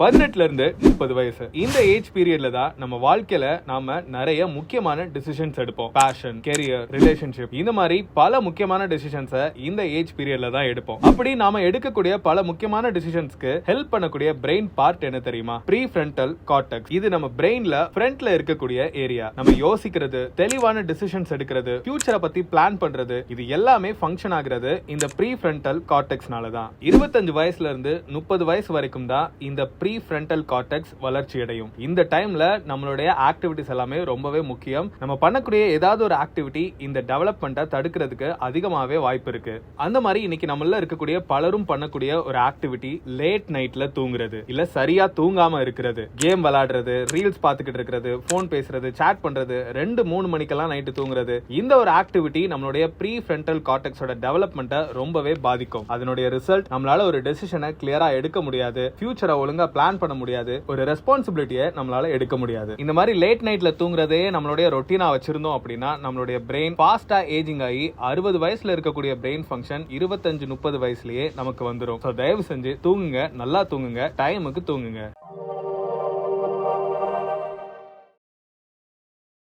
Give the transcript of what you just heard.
18ல இருந்து 30 வயசு இந்த ஏஜ் பீரியட்ல தான் நம்ம வாழ்க்கையில நாம நிறைய முக்கியமான டிசிஷன்ஸ் எடுப்போம். பேஷன், கெரியர், ரிலேஷன்ஷிப் இந்த மாதிரி பல முக்கியமான டிசிஷன்ஸை இந்த ஏஜ் பீரியட்ல தான் எடுப்போம். அப்படி நாம எடுக்கக்கூடிய பல முக்கியமான டிசிஷன்ஸ்க்கு ஹெல்ப் பண்ணக்கூடிய பிரெயின் பார்ட் என்ன தெரியுமா? Prefrontal cortex. இது நம்ம பிரெயின்ல ஃப்ரண்ட்ல இருக்கக்கூடிய ஏரியா. நம்ம யோசிக்கிறது, தெளிவான டிசிஷன்ஸ் எடுக்கிறது, ஃபியூச்சரை பத்தி பிளான் பண்றது, இது எல்லாமே ஃபங்க்ஷன் ஆகிறது இந்த ப்ரீ ஃப்ரண்டல் கார்டெக்ஸ்னால தான். 25 வயசுல இருந்து 30 வயசு வரைக்கும் தான் இந்த ப்ரீஃப்ரண்டல் கார்டெக்ஸ் வளர்ச்சி அடையும். இந்த டைம்ல நம்மளுடைய ஆக்டிவிட்டிஸ் எல்லாமே ரொம்பவே முக்கியம். நம்ம பண்ணக்கூடிய ஏதாவது ஒரு ஆக்டிவிட்டி இந்த டெவலப்மெண்ட்டை தடுக்கிறதுக்கு அதிகமாவே வாய்ப்பு இருக்கு. அந்த மாதிரி இன்னைக்கு நம்மள இருக்கக்கூடிய பலரும் பண்ணக்கூடிய ஒரு ஆக்டிவிட்டி லேட் நைட்ல தூங்குறது, இல்ல சரியா தூங்காம இருக்கிறது, கேம் விளையாடுறது, ரீல்ஸ் பார்த்துக்கிட்டு இருக்கிறது, போன் பேசுறது, சாட் பண்றது, 2-3 மணிக்கெல்லாம் நைட்டு தூங்குறது. இந்த ஒரு ஆக்டிவிட்டி நம்மளுடைய ப்ரீஃப்ரண்டல் கார்டெக்ஸோட டெவலப்மெண்ட்டை ரொம்பவே பாதிக்கும். அதனுடைய ரிசல்ட் நம்மளால ஒரு டெசிஷனை கிளியரா எடுக்க முடியாது, ஃபியூச்சரை ஒழுங்கா பிளான் பண்ண முடியாது, ஒரு ரெஸ்பான்சிபிலிட்டியை நம்மளால எடுக்க முடியாது. இந்த மாதிரி லேட் நைட்ல தூங்குறதே நம்மளுடைய ரொட்டீனா வச்சிருந்தோம் அப்படின்னா நம்மளுடைய பிரெயின் ஃபாஸ்டா ஏஜிங் ஆகி 60 வயசுல இருக்கக்கூடிய பிரெயின் ஃபங்க்ஷன் 25-30 வயசுலயே நமக்கு வந்துடும். தயவு செஞ்சு தூங்குங்க, நல்லா தூங்குங்க, டைமுக்கு தூங்குங்க.